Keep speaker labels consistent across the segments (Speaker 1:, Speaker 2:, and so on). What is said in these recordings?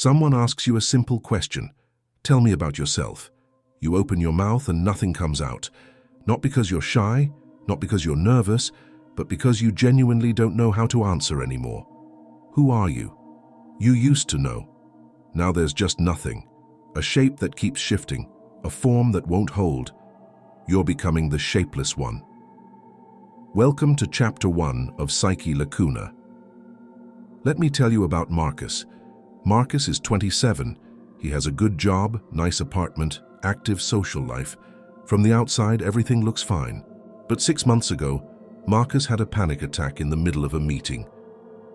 Speaker 1: Someone asks you a simple question. Tell me about yourself. You open your mouth and nothing comes out. Not because you're shy, not because you're nervous, but because you genuinely don't know how to answer anymore. Who are you? You used to know. Now there's just nothing. A shape that keeps shifting, a form that won't hold. You're becoming the shapeless one. Welcome to Chapter 1 of Psyche Lacuna. Let me tell you about Marcus. Marcus is 27. He has a good job, nice apartment, active social life. From the outside, everything looks fine. But 6 months ago, Marcus had a panic attack in the middle of a meeting.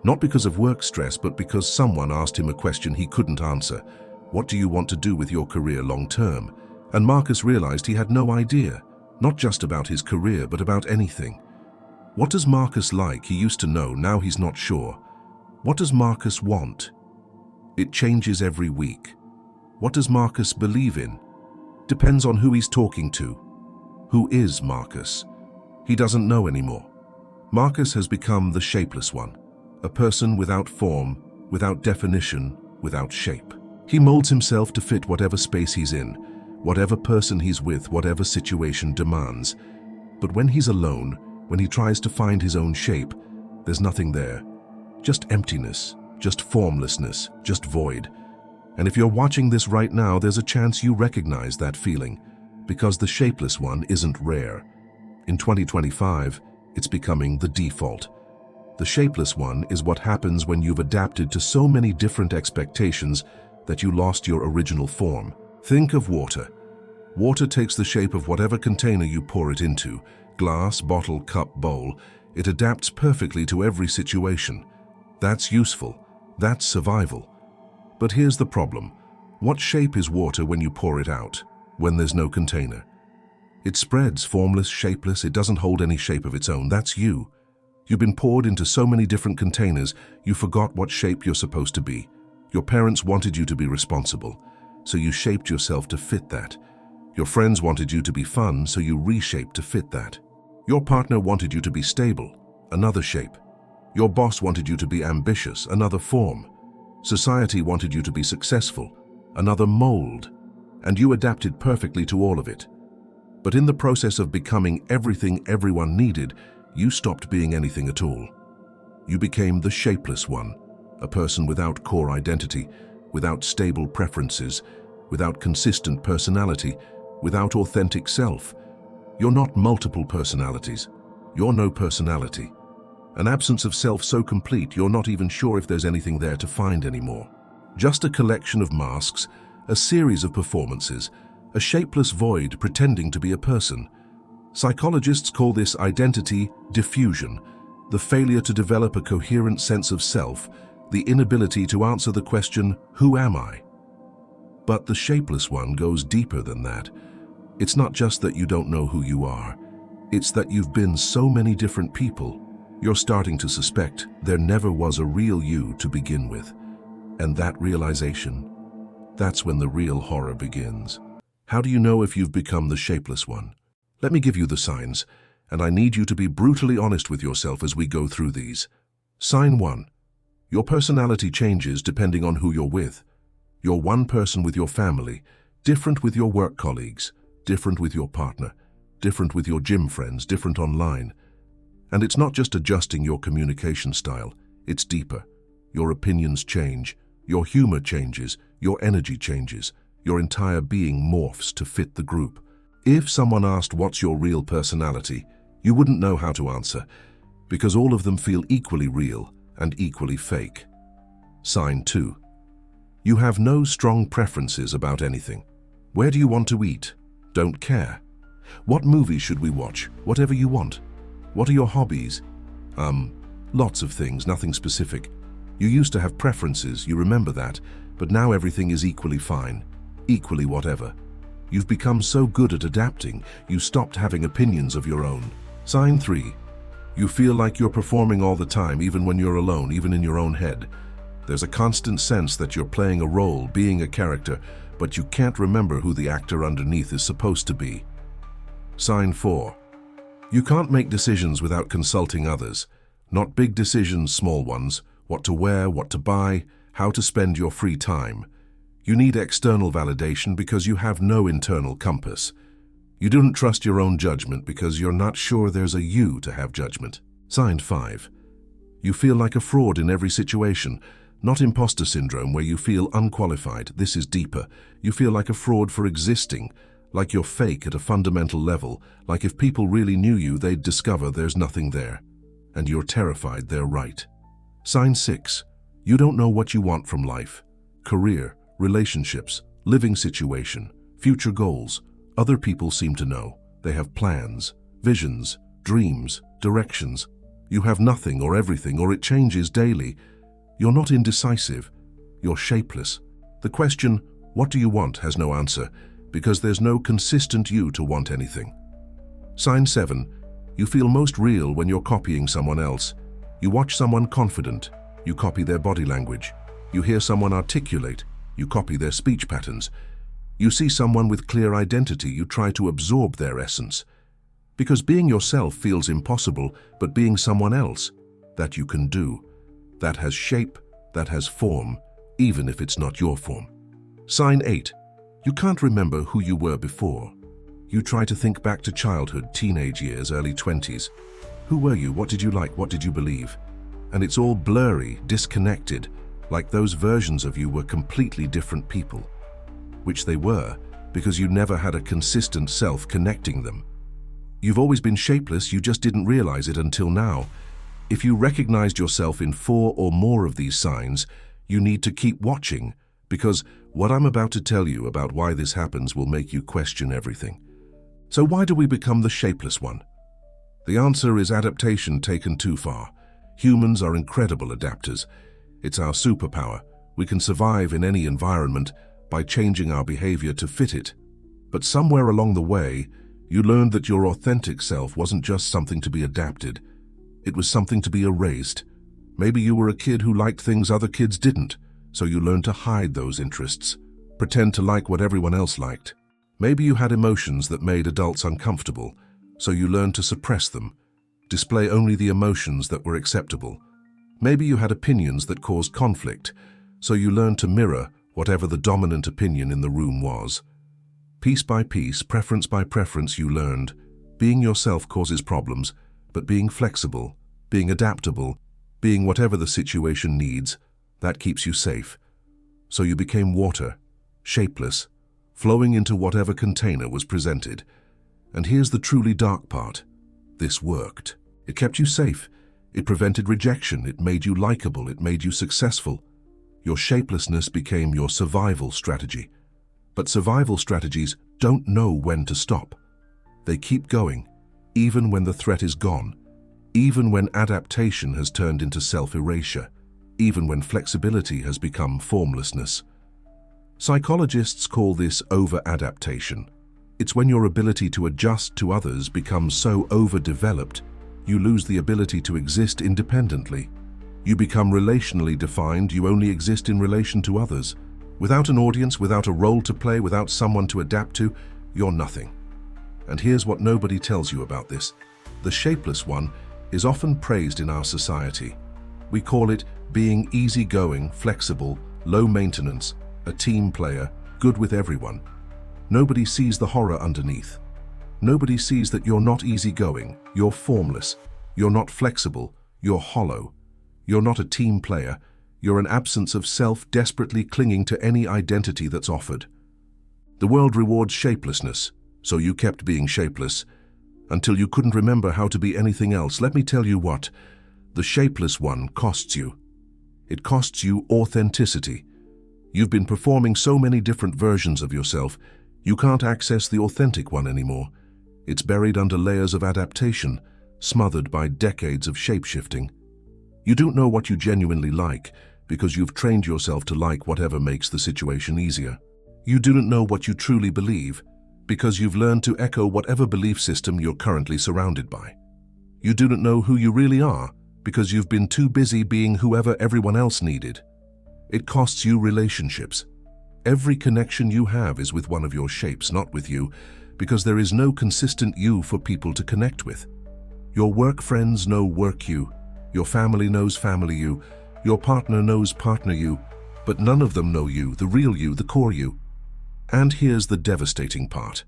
Speaker 1: Not because of work stress, but because someone asked him a question he couldn't answer. What do you want to do with your career long term? And Marcus realized he had no idea, not just about his career, but about anything. What does Marcus like? He used to know, now he's not sure. What does Marcus want? It changes every week. What does Marcus believe in? Depends on who he's talking to. Who is Marcus? He doesn't know anymore. Marcus has become the shapeless one, a person without form, without definition, without shape. He molds himself to fit whatever space he's in, whatever person he's with, whatever situation demands. But when he's alone, when he tries to find his own shape, there's nothing there. Just emptiness, just formlessness, just void. And if you're watching this right now, there's a chance you recognize that feeling, because the shapeless one isn't rare. In 2025, it's becoming the default. The shapeless one is what happens when you've adapted to so many different expectations that you lost your original form. Think of water. Water takes the shape of whatever container you pour it into, glass, bottle, cup, bowl. It adapts perfectly to every situation. That's useful. That's survival. But here's the problem. What shape is water when you pour it out, when there's no container? It spreads, formless, shapeless. It doesn't hold any shape of its own. That's you. You've been poured into so many different containers, you forgot what shape you're supposed to be. Your parents wanted you to be responsible, so you shaped yourself to fit that. Your friends wanted you to be fun, so you reshaped to fit that. Your partner wanted you to be stable, another shape. Your boss wanted you to be ambitious, another form. Society wanted you to be successful, another mold. And you adapted perfectly to all of it. But in the process of becoming everything everyone needed, you stopped being anything at all. You became the shapeless one, a person without core identity, without stable preferences, without consistent personality, without authentic self. You're not multiple personalities. You're no personality. An absence of self so complete you're not even sure if there's anything there to find anymore. Just a collection of masks, a series of performances, a shapeless void pretending to be a person. Psychologists call this identity diffusion, the failure to develop a coherent sense of self, the inability to answer the question, who am I? But the shapeless one goes deeper than that. It's not just that you don't know who you are. It's that you've been so many different people. You're starting to suspect there never was a real you to begin with. And that realization, that's when the real horror begins. How do you know if you've become the shapeless one? Let me give you the signs, and I need you to be brutally honest with yourself as we go through these. Sign 1. Your personality changes depending on who you're with. You're one person with your family, different with your work colleagues, different with your partner, different with your gym friends, different online. And it's not just adjusting your communication style, it's deeper. Your opinions change, your humor changes, your energy changes, your entire being morphs to fit the group. If someone asked what's your real personality, you wouldn't know how to answer, because all of them feel equally real and equally fake. Sign 2. You have no strong preferences about anything. Where do you want to eat? Don't care. What movies should we watch? Whatever you want. What are your hobbies? Lots of things, nothing specific. You used to have preferences, you remember that, but now everything is equally fine, equally whatever. You've become so good at adapting, you stopped having opinions of your own. Sign 3. You feel like you're performing all the time, even when you're alone, even in your own head. There's a constant sense that you're playing a role, being a character, but you can't remember who the actor underneath is supposed to be. Sign 4. You can't make decisions without consulting others. Not big decisions, small ones. What to wear, what to buy, how to spend your free time. You need external validation because you have no internal compass. You don't trust your own judgment because you're not sure there's a you to have judgment. Sign 5. You feel like a fraud in every situation. Not imposter syndrome where you feel unqualified. This is deeper. You feel like a fraud for existing, like you're fake at a fundamental level, like if people really knew you, they'd discover there's nothing there. And you're terrified they're right. Sign 6. You don't know what you want from life. Career, relationships, living situation, future goals. Other people seem to know. They have plans, visions, dreams, directions. You have nothing or everything, or it changes daily. You're not indecisive. You're shapeless. The question, what do you want, has no answer, because there's no consistent you to want anything. Sign 7. You feel most real when you're copying someone else. You watch someone confident. You copy their body language. You hear someone articulate. You copy their speech patterns. You see someone with clear identity, you try to absorb their essence. Because being yourself feels impossible, but being someone else, that you can do. That has shape, that has form, even if it's not your form. Sign 8. You can't remember who you were before. You try to think back to childhood, teenage years, early 20s. Who were you? What did you like? What did you believe? And it's all blurry, disconnected, like those versions of you were completely different people. Which they were, because you never had a consistent self connecting them. You've always been shapeless, you just didn't realize it until now. If you recognized yourself in 4 or more of these signs, you need to keep watching, because what I'm about to tell you about why this happens will make you question everything. So why do we become the shapeless one? The answer is adaptation taken too far. Humans are incredible adapters. It's our superpower. We can survive in any environment by changing our behavior to fit it. But somewhere along the way, you learned that your authentic self wasn't just something to be adapted. It was something to be erased. Maybe you were a kid who liked things other kids didn't, so you learned to hide those interests, pretend to like what everyone else liked. Maybe you had emotions that made adults uncomfortable, so you learned to suppress them, display only the emotions that were acceptable. Maybe you had opinions that caused conflict, so you learned to mirror whatever the dominant opinion in the room was. Piece by piece, preference by preference, you learned. Being yourself causes problems, but being flexible, being adaptable, being whatever the situation needs, that keeps you safe. So you became water, shapeless, flowing into whatever container was presented. And here's the truly dark part. This worked. It kept you safe. It prevented rejection. It made you likable. It made you successful. Your shapelessness became your survival strategy. But survival strategies don't know when to stop. They keep going, even when the threat is gone, even when adaptation has turned into self-erasure, even when flexibility has become formlessness. Psychologists call this over-adaptation. It's when your ability to adjust to others becomes so overdeveloped, you lose the ability to exist independently. You become relationally defined, you only exist in relation to others. Without an audience, without a role to play, without someone to adapt to, you're nothing. And here's what nobody tells you about this. The shapeless one is often praised in our society. We call it being easygoing, flexible, low maintenance, a team player, good with everyone. Nobody sees the horror underneath. Nobody sees that you're not easygoing, you're formless, you're not flexible, you're hollow. You're not a team player, you're an absence of self desperately clinging to any identity that's offered. The world rewards shapelessness, so you kept being shapeless, until you couldn't remember how to be anything else. Let me tell you what, the shapeless one costs you. It costs you authenticity. You've been performing so many different versions of yourself, you can't access the authentic one anymore. It's buried under layers of adaptation, smothered by decades of shape-shifting. You don't know what you genuinely like because you've trained yourself to like whatever makes the situation easier. You don't know what you truly believe because you've learned to echo whatever belief system you're currently surrounded by. You don't know who you really are because you've been too busy being whoever everyone else needed. It costs you relationships. Every connection you have is with one of your shapes, not with you, because there is no consistent you for people to connect with. Your work friends know work you. Your family knows family you. Your partner knows partner you. but none of them know you, the real you, the core you. And here's the devastating part.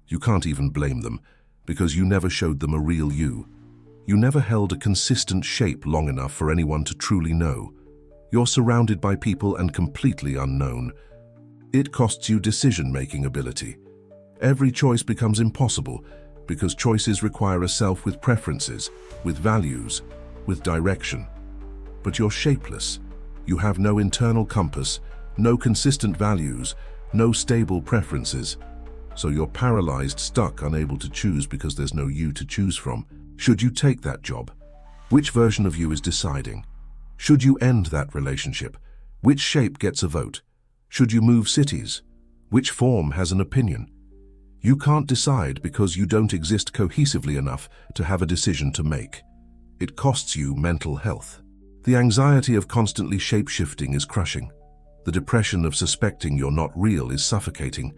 Speaker 1: You can't even blame them, because you never showed them a real you. You never held a consistent shape long enough for anyone to truly know. You're surrounded by people and completely unknown. It costs you decision-making ability. Every choice becomes impossible, because choices require a self with preferences, with values, with direction. But you're shapeless. You have no internal compass, no consistent values, no stable preferences. So you're paralyzed, stuck, unable to choose because there's no you to choose from. Should you take that job? Which version of you is deciding? Should you end that relationship? Which shape gets a vote? Should you move cities? Which form has an opinion? You can't decide because you don't exist cohesively enough to have a decision to make. It costs you mental health. The anxiety of constantly shape-shifting is crushing. The depression of suspecting you're not real is suffocating.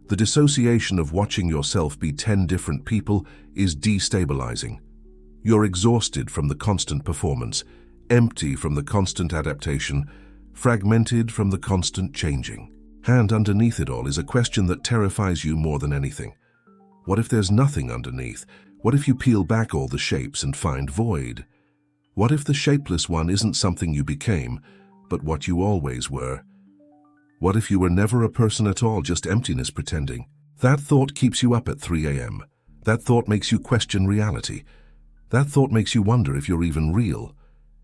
Speaker 1: The dissociation of watching yourself be 10 different people is destabilizing. You're exhausted from the constant performance, empty from the constant adaptation, fragmented from the constant changing. And underneath it all is a question that terrifies you more than anything. What if there's nothing underneath? What if you peel back all the shapes and find void? What if the shapeless one isn't something you became, but what you always were? What if you were never a person at all, just emptiness pretending? That thought keeps you up at 3 a.m. That thought makes you question reality. That thought makes you wonder if you're even real.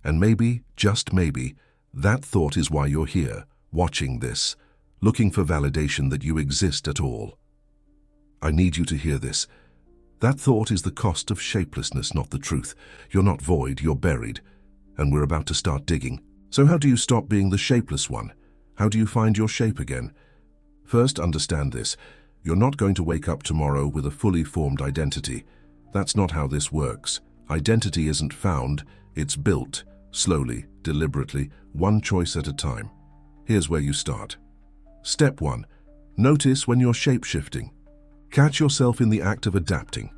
Speaker 1: And maybe, just maybe, that thought is why you're here, watching this, looking for validation that you exist at all. I need you to hear this. That thought is the cost of shapelessness, not the truth. You're not void, you're buried. And we're about to start digging. So how do you stop being the shapeless one? How do you find your shape again? First, understand this. You're not going to wake up tomorrow with a fully formed identity. That's not how this works. Identity isn't found, it's built, slowly, deliberately, one choice at a time. Here's where you start. Step 1. Notice when you're shape-shifting. Catch yourself in the act of adapting.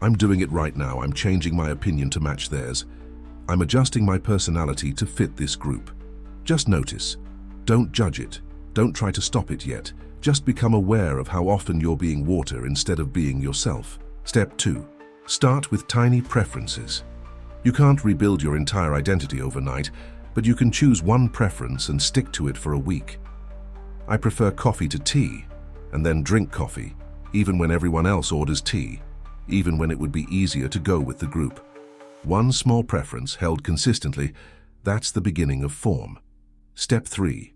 Speaker 1: I'm doing it right now. I'm changing my opinion to match theirs. I'm adjusting my personality to fit this group. Just notice. Don't judge it. Don't try to stop it yet. Just become aware of how often you're being water instead of being yourself. Step 2. Start with tiny preferences. You can't rebuild your entire identity overnight, but you can choose one preference and stick to it for a week. I prefer coffee to tea, and then drink coffee, even when everyone else orders tea, even when it would be easier to go with the group. One small preference held consistently, that's the beginning of form. Step 3.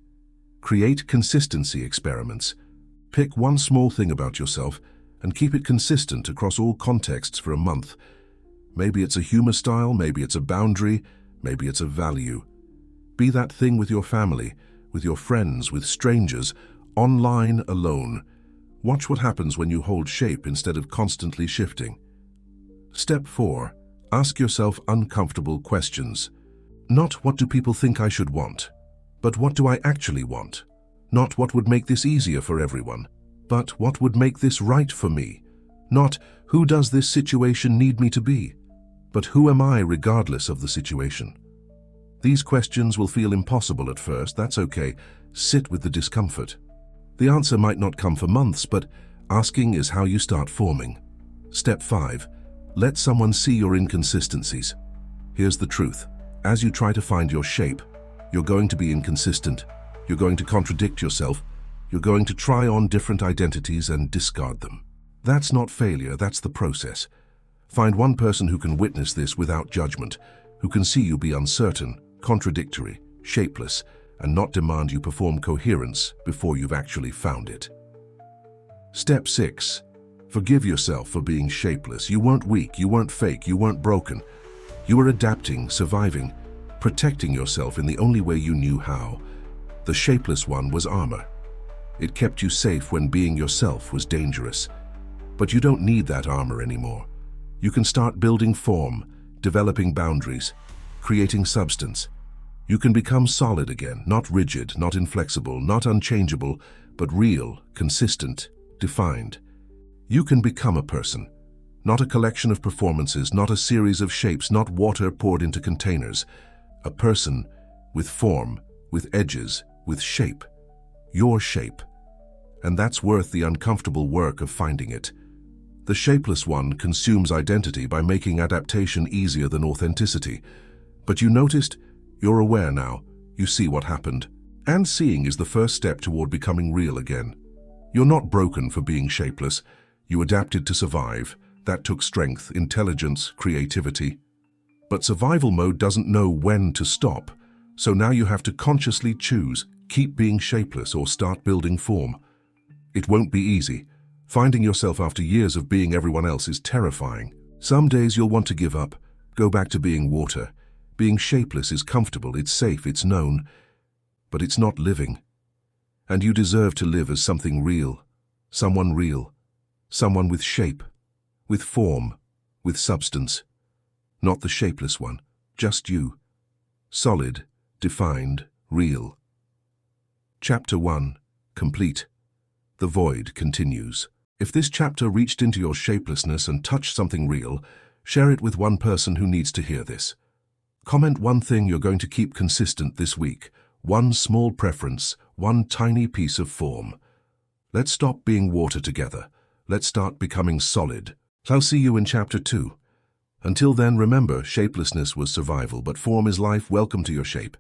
Speaker 1: Create consistency experiments. Pick one small thing about yourself and keep it consistent across all contexts for a month. Maybe it's a humor style, maybe it's a boundary, maybe it's a value. Be that thing with your family, with your friends, with strangers, online, alone. Watch what happens when you hold shape instead of constantly shifting. Step 4. Ask yourself uncomfortable questions. Not what do people think I should want, but what do I actually want? Not what would make this easier for everyone, but what would make this right for me? Not who does this situation need me to be, but who am I regardless of the situation? These questions will feel impossible at first. That's okay. Sit with the discomfort. The answer might not come for months, but asking is how you start forming. Step 5. Let someone see your inconsistencies. Here's the truth. As you try to find your shape, you're going to be inconsistent. You're going to contradict yourself. You're going to try on different identities and discard them. That's not failure, that's the process. Find one person who can witness this without judgment, who can see you be uncertain, contradictory, shapeless, and not demand you perform coherence before you've actually found it. Step 6. Forgive yourself for being shapeless. You weren't weak, you weren't fake, you weren't broken. You were adapting, surviving, protecting yourself in the only way you knew how. The shapeless one was armor. It kept you safe when being yourself was dangerous. But you don't need that armor anymore. You can start building form, developing boundaries, creating substance. You can become solid again, not rigid, not inflexible, not unchangeable, but real, consistent, defined. You can become a person, not a collection of performances, not a series of shapes, not water poured into containers. A person with form, with edges, with shape, your shape. And that's worth the uncomfortable work of finding it. The shapeless one consumes identity by making adaptation easier than authenticity. But you noticed, you're aware now, you see what happened. And seeing is the first step toward becoming real again. You're not broken for being shapeless. You adapted to survive. That took strength, intelligence, creativity. But survival mode doesn't know when to stop. So now you have to consciously choose, keep being shapeless or start building form. It won't be easy. Finding yourself after years of being everyone else is terrifying. Some days you'll want to give up, go back to being water. Being shapeless is comfortable, it's safe, it's known. But it's not living. And you deserve to live as something real. Someone with shape, with form, with substance. Not the shapeless one, just you. Solid, defined, real. Chapter 1. Complete. The void continues. If this chapter reached into your shapelessness and touched something real, share it with one person who needs to hear this. Comment one thing you're going to keep consistent this week. One small preference, one tiny piece of form. Let's stop being water together. Let's start becoming solid. I'll see you in Chapter 2. Until then, remember, shapelessness was survival, but form is life. Welcome to your shape.